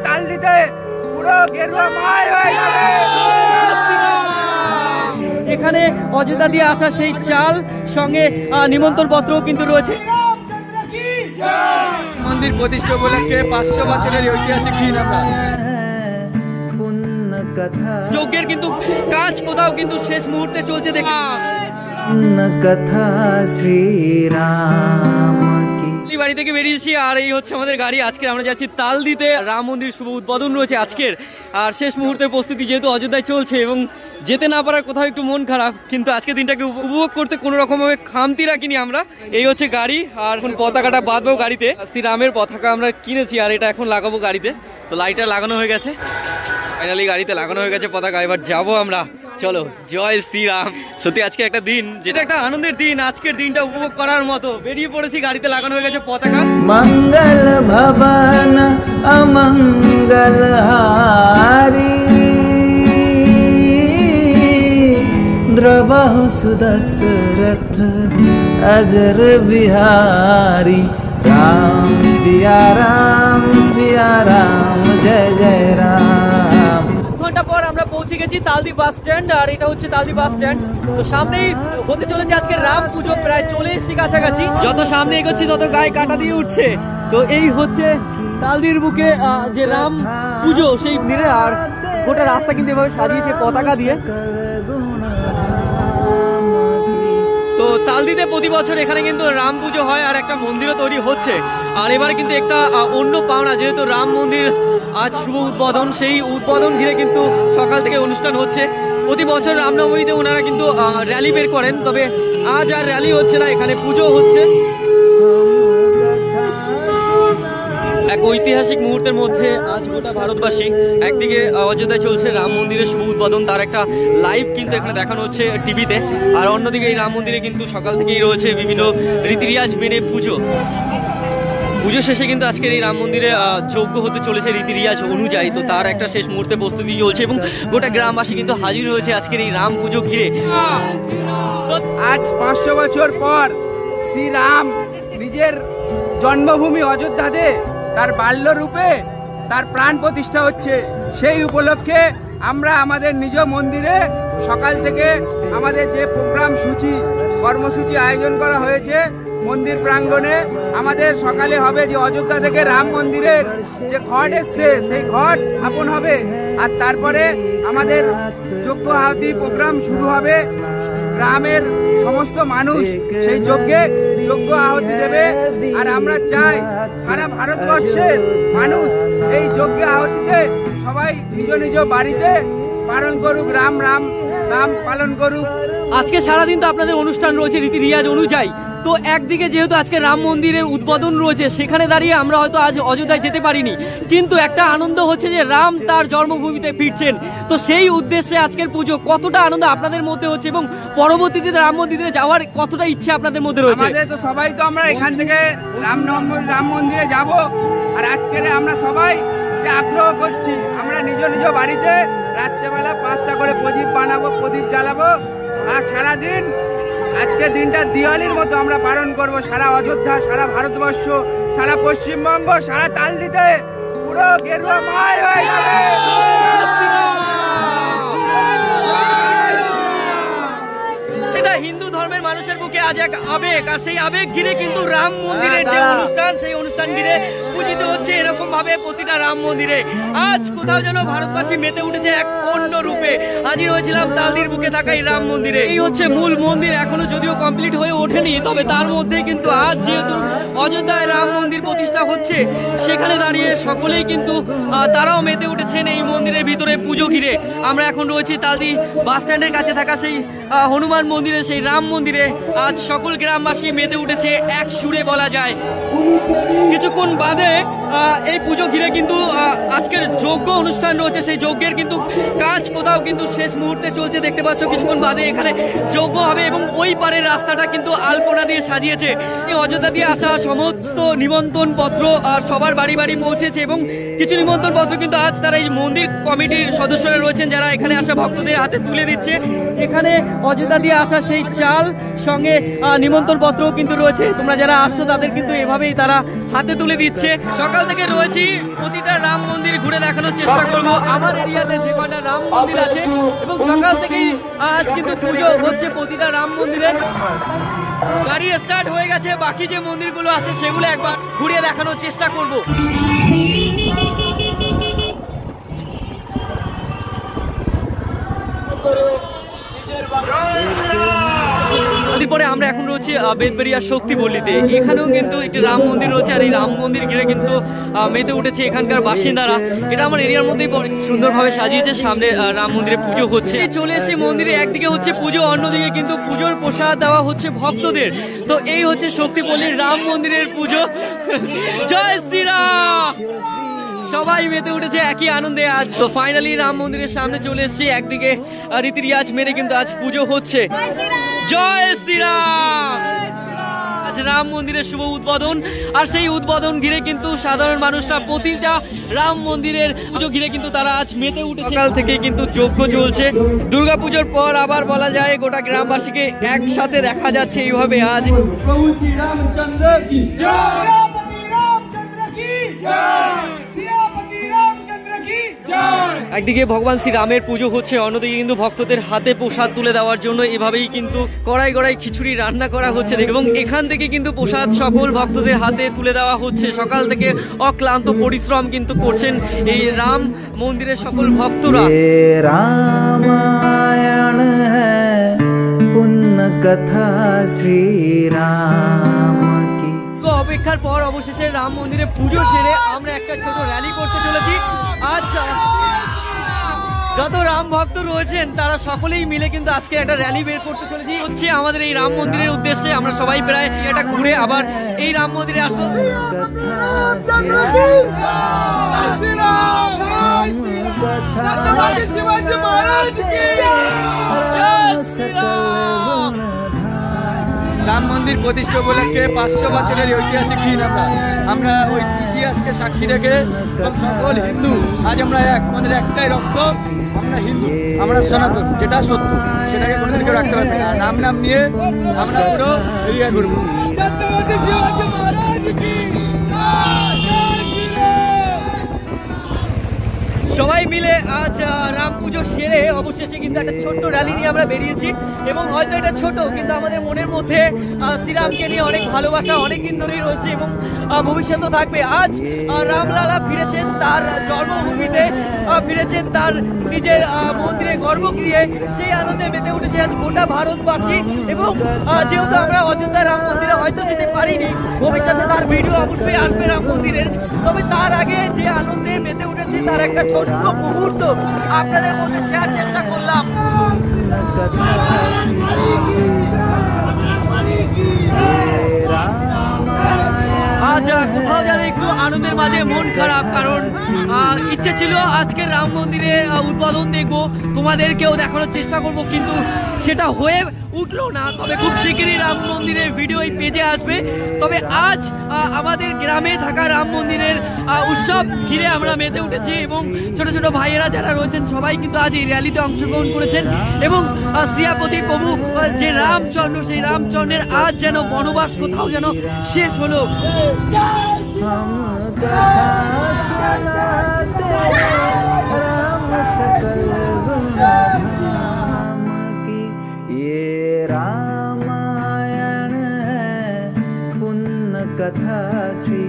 তাল দিতে পুরো গেরুয়া মায় হয়ে যাবে। এখানে অযোধ্যা দিয়ে আসা সেই চাল সঙ্গে নিমন্ত্রণ পত্রও কিন্তু রয়েছে। মন্দির প্রতিষ্ঠা উপলক্ষে 500 বছরের ঐতিহাসিক দিন আমরা যজ্ঞের কিন্তু কাজ কোথাও কিন্তু শেষ মুহূর্তে চলছে দেখি কথা শ্রীরাম বাড়ি থেকে বেরিয়েছি আর এই হচ্ছে আমাদের গাড়ি। আজকে আমরা যাচ্ছি তাল দিতে। রাম মন্দির শুভ উদ্বোধন রয়েছে আজকের, আর শেষ মুহূর্তের প্রস্তুতি যেহেতু অযোধ্যায় চলছে এবং যেতে না পারার কোথাও একটু মন খারাপ, কিন্তু আজকে দিনটাকে উপভোগ করতে কোনো রকমভাবে খামতি রাখিনি আমরা। এই হচ্ছে গাড়ি, আর এখন পতাকাটা বাঁধবো গাড়িতে। শ্রীরামের পতাকা আমরা কিনেছি আর এটা এখন লাগাবো গাড়িতে। তো লাইটার লাগানো হয়ে গেছে, ফাইনালি গাড়িতে লাগানো হয়ে গেছে পতাকা। এবার যাবো আমরা, চলো জয় শ্রীরাম। সত্যি আজকে একটা দিন, যেটা একটা আনন্দের দিন, আজকের দিনটা উপভোগ করার মতো। বেরিয়ে পড়েছি, গাড়িতে লাগানো হয়ে গেছে পতাকা। মঙ্গল ভবন অমঙ্গল হারি দ্রবহু সুদশরথ अजर बिहारी राम सिया राम जय जय राम। ঘন্টা পর আমরা পৌঁছে গেছি তালদি বাস স্ট্যান্ড, আর এটা হচ্ছে তালদি বাস স্ট্যান্ড। তো সামনেই হতে চলেছে আজকে রাম পুজো, প্রায় চলে এসেছি কাছাকাছি। যত সামনে এগোচ্ছি তত গায়ে কাটা দিয়ে উঠছে। তো এই হচ্ছে তালদির বুকে যে রাম পুজো সেই মন্দিরে, আর গোটা রাস্তা কিন্তু এভাবে সাজিয়েছে পতাকা দিয়ে। তো তালদিতে প্রতি বছর এখানে কিন্তু রাম পুজো হয় আর একটা মন্দিরও তৈরি হচ্ছে। আর এবার কিন্তু একটা অন্য পাওনা, যেহেতু রাম মন্দির আজ শুভ উদ্বোধন, সেই উদ্বোধন ঘিরে কিন্তু সকাল থেকে অনুষ্ঠান হচ্ছে। প্রতি বছর রামনবমীতে ওনারা কিন্তু র্যালি বের করেন, তবে আজ আর র্যালি হচ্ছে না, এখানে পুজো হচ্ছে। এক ঐতিহাসিক মুহূর্তের মধ্যে আজ গোটা ভারতবাসী, একদিকে অযোধ্যায় চলছে রাম মন্দিরের শুভ উদ্বোধন, তার একটা লাইভ কিন্তু এখানে দেখানো হচ্ছে টিভিতে, আর অন্যদিকে এই রাম মন্দিরে কিন্তু সকাল থেকেই রয়েছে বিভিন্ন রীতিরিয়াজ মেনে পুজো। পুজো শেষে কিন্তু আজকের এই রাম মন্দিরে যজ্ঞ হতে চলেছে রীতিরিয়াজ অনুযায়ী। তো তার একটা শেষ মুহূর্তে প্রস্তুতি চলছে এবং গোটা গ্রামবাসী কিন্তু হাজির হয়েছে আজকের এই রাম পুজো ঘিরে। আজ 500 বছর পর শ্রীরাম নিজের জন্মভূমি অযোধ্যাতে তার বাল্য রূপে তার প্রাণ প্রতিষ্ঠা হচ্ছে। সেই উপলক্ষে আমরা আমাদের নিজ মন্দিরে সকাল থেকে আমাদের যে প্রোগ্রাম কর্মসূচি আয়োজন করা হয়েছে মন্দির প্রাঙ্গণে, আমাদের সকালে হবে যে অযোধ্যা থেকে রাম মন্দিরের যে ঘট এসছে সেই ঘট স্থাপন হবে, আর তারপরে আমাদের যজ্ঞ আহুতি প্রোগ্রাম শুরু হবে। গ্রামের সমস্ত মানুষ সেই যজ্ঞ আহুতি দেবে, আর আমরা চাই সারা ভারতবর্ষের মানুষ এই যজ্ঞ আহুতিতে সবাই নিজ নিজ বাড়িতে পালন করুক, রাম পালন করুক। আজকে সারাদিন তো আপনাদের অনুষ্ঠান রয়েছে রীতি রিয়াজ অনুযায়ী। তো একদিকে যেহেতু আজকে রাম মন্দিরের উদ্বোধন রয়েছে, সেখানে দাঁড়িয়ে আমরা হয়তো আজ অযোধ্যায় যেতে পারিনি, কিন্তু একটা আনন্দ হচ্ছে যে রাম তার জন্মভূমিতে ফিরছেন। তো সেই উদ্দেশ্যে আজকের পুজো, কতটা আনন্দ আপনাদের মধ্যে হচ্ছে এবং পরবর্তীতে রাম মন্দিরে যাওয়ার কতটা ইচ্ছে আপনাদের মধ্যে রয়েছে? আমাদের তো সবাই তো আমরা এখান থেকে রাম মন্দিরে যাব, আর আজকের আমরা সবাই আগ্রহ করছি আমরা নিজ নিজ বাড়িতে রাত্রেবেলা 5টা করে প্রদীপ বানাবো, প্রদীপ জ্বালাবো, আর সারাদিন আজকের দিনটা দিওয়ালির মতো আমরা পালন করব। সারা অযোধ্যা, সারা ভারতবর্ষ, সারা পশ্চিমবঙ্গ, সারা তালদিতে পুরো গেরুয়া মায় হয়ে যাবে। এটা হিন্দু ধর্মের মানুষের বুকে আজ এক আবেগ, আর সেই আবেগ ঘিরে কিন্তু রাম মন্দিরের যে অনুষ্ঠান, সেই অনুষ্ঠান ঘিরে পূজিত হচ্ছে এরকম ভাবে প্রতিটা রাম মন্দিরে। আজ কোথাও যেন ভারতবাসী মেতে উঠেছে এক অন্য রূপে। হাজির হয়েছিলাম তালদির বুকে থাকা এই রাম মন্দিরে। এই হচ্ছে মূল মন্দির, এখনো যদিও কমপ্লিট হয়ে ওঠেনি, তবে তার মধ্যে কিন্তু আজ যেহেতু অযোধ্যায় রাম মন্দির প্রতিষ্ঠা হচ্ছে, সেখানে দাঁড়িয়ে সকলেই কিন্তু তারাও মেতে উঠেছেন এই মন্দিরের ভিতরে পুজো ঘিরে। আমরা এখন রয়েছি তালদি বাস স্ট্যান্ডের কাছে থাকা সেই হনুমান মন্দিরে, সেই রাম মন্দিরে। আজ সকল গ্রামবাসী মেতে উঠেছে এক সুরে বলা যায়। কিছুক্ষণ বাদে এখানে এই পুজো ঘিরে কিন্তু আজকের যজ্ঞ অনুষ্ঠান রয়েছে, সেই যজ্ঞের কিন্তু কাজ কোথাও কিন্তু শেষ মুহূর্তে চলছে। দেখতে পাচ্ছ কিছুক্ষণ বাদে এখানে যজ্ঞ হবে এবং ওই পারের রাস্তাটা কিন্তু আলপনা দিয়ে সাজিয়েছে। এই অযোধ্যা দিয়ে আসা সমস্ত নিমন্ত্রণ পত্র সবার বাড়ি বাড়ি পৌঁছেছে এবং কিছু নিমন্ত্রণ পত্র কিন্তু আজ তারা এই মন্দির কমিটির সদস্যরা রয়েছেন যারা এখানে আসা ভক্তদের হাতে তুলে দিচ্ছে। এখানে অযোধ্যা দিয়ে আসা সেই চাল সঙ্গে নিমন্ত্রণ পত্রও কিন্তু রয়েছে, তোমরা যারা আসছো তাদের কিন্তু এভাবেই তারা হাতে তুলে দিচ্ছে। সকাল থেকে রয়েছি, প্রতিটা রাম মন্দির ঘুরে দেখানোর চেষ্টা করব আমার এরিয়াতে যে কয়টা রাম মন্দির আছে, এবং সকাল থেকেই আজ কিন্তু পুজো হচ্ছে প্রতিটা রাম মন্দিরে। গাড়ি স্টার্ট হয়ে গেছে, বাকি যে মন্দিরগুলো আছে সেগুলো একবার ঘুরিয়ে দেখানোর চেষ্টা করব। পরে আমরা এখন রয়েছি বেদবেরিয়া শক্তিপল্লীতে, এখানেও কিন্তু একটি রাম মন্দির রয়েছে আর এই রাম মন্দির ঘিরে কিন্তু মেতে উঠেছে এখানকার বাসিন্দারা। এটা আমার এরিয়ার মধ্যেই সুন্দরভাবে সাজিয়েছে, সামনে রাম মন্দিরে পুজো হচ্ছে। চলে এসে মন্দিরে একদিকে হচ্ছে পুজো, অন্যদিকে কিন্তু পুজোর প্রসাদ দেওয়া হচ্ছে ভক্তদের। তো এই হচ্ছে শক্তিপল্লীর রাম মন্দিরের পুজো। জয় শ্রীরাম, সবাই মেতে উঠেছে একই আনন্দে আজ। তো ফাইনালি রাম মন্দিরের সামনে চলে এসেছি, একদিকে রীতি রিয়াজ মেরে কিন্তু আজ পুজো হচ্ছে। জয় শ্রীরাম। আজ রাম মন্দিরের শুভ উদ্বোধন, আর সেই উদ্বোধন ঘিরে কিন্তু সাধারণ মানুষরা প্রতিটা রাম মন্দিরের পুজো ঘিরে কিন্তু তারা আজ মেতে উঠেছে। সকাল থেকে কিন্তু যজ্ঞ চলছে। দুর্গাপুজোর পর আবার বলা যায় গোটা গ্রামবাসীকে একসাথে দেখা যাচ্ছে এইভাবে আজ। প্রভু শ্রী রামচন্দ্র কি জয়, রামচন্দ্র কি জয়, একদিকে ভগবান শ্রী রামের পুজো হচ্ছে, অন্যদিকে কিন্তু ভক্তদের হাতে প্রসাদ তুলে দেওয়ার জন্য এভাবেই কিন্তু কড়াই কড়াই খিচুড়ি রান্না করা হচ্ছে এবং এখান থেকে কিন্তু প্রসাদ সকল ভক্তদের হাতে তুলে দেওয়া হচ্ছে। সকাল থেকে অক্লান্ত পরিশ্রম কিন্তু করছেন এই রাম মন্দিরের সকল ভক্তরা। রামায়ণ হ্যায় পুণ্য কথা শ্রী রাম কি। অপেক্ষার পর অবশেষে রাম মন্দিরে পুজো সেরে আমরা একটা ছোট র্যালি করতে চলেছি। আচ্ছা, যত রাম ভক্ত রয়েছেন তারা সকলেই মিলে কিন্তু আজকে একটা র্যালি বের করতে চলেছি হচ্ছে আমাদের এই রাম মন্দিরের উদ্দেশ্যে। আমরা সবাই প্রায় এটা ঘুরে আবার এই রাম মন্দিরে আসবো। রাম মন্দির প্রতিষ্ঠা উপলক্ষে 500 বছরের ঐতিহাসিক দিন আমরা ওই ইতিহাসকে সাক্ষী রেখে সকল হিন্দু আজ আমরা এক, আমাদের একটাই রক্ত, আমরা হিন্দু, আমরা সনাতন, যেটা সত্য সেটাকে কোনোদিন কেউ রাখতে পারবে না। নাম নাম নিয়ে আমরা পুরো এরিয়া করবো। সবাই মিলে আজ রাম পুজো সেরে অবশেষে কিন্তু একটা ছোট্ট র্যালি নিয়ে আমরা বেরিয়েছি এবং হয়তো এটা ছোট কিন্তু আমাদের মনের মধ্যে শ্রীরামকে নিয়ে অনেক ভালোবাসা অনেক দিন ধরেই রয়েছে এবং ভবিষ্যতে থাকবে। আজ রামলালা ফিরেছেন তার জন্মভূমিতে, ফিরেছেন তার নিজের মন্দিরে গর্ভগৃহে, সেই আনন্দে মেতে উঠেছে আজ গোটা ভারতবাসী। এবং যেহেতু আমরা অযোধ্যা রাম মন্দিরে হয়তো যেতে পারিনি, ভবিষ্যতে তার ভিডিও অবশ্যই আসবে রাম মন্দিরের, তবে তার আগে যে আনন্দে মেতে উঠেছে তার একটা ছোট্ট মুহূর্ত আপনাদের মধ্যে শেয়ার চেষ্টা করলাম। আজ কোথাও যেন একটু আনন্দের মাঝে মন খারাপ, কারণ ইচ্ছে ছিল আজকে রাম মন্দিরে উদ্বোধন দেখবো, তোমাদেরকেও দেখানোর চেষ্টা করব, কিন্তু সেটা হয়ে উঠলো না। তবে খুব শীঘ্রই রাম মন্দিরের ভিডিও এই পেজে আসবে। তবে আজ আমাদের গ্রামে থাকা রাম মন্দিরের উৎসব ঘিরে আমরা মেতে উঠেছি এবং ছোট ছোট ভাইয়েরা যারা রয়েছেন সবাই কিন্তু আজ এই র্যালিতে অংশগ্রহণ করেছেন এবং শ্রীপতি প্রভু যে রামচন্দ্র, সেই রামচন্দ্রের আজ যেন বনবাস কোথাও যেন শেষ হলো। रामायण है पुण्य कथा श्री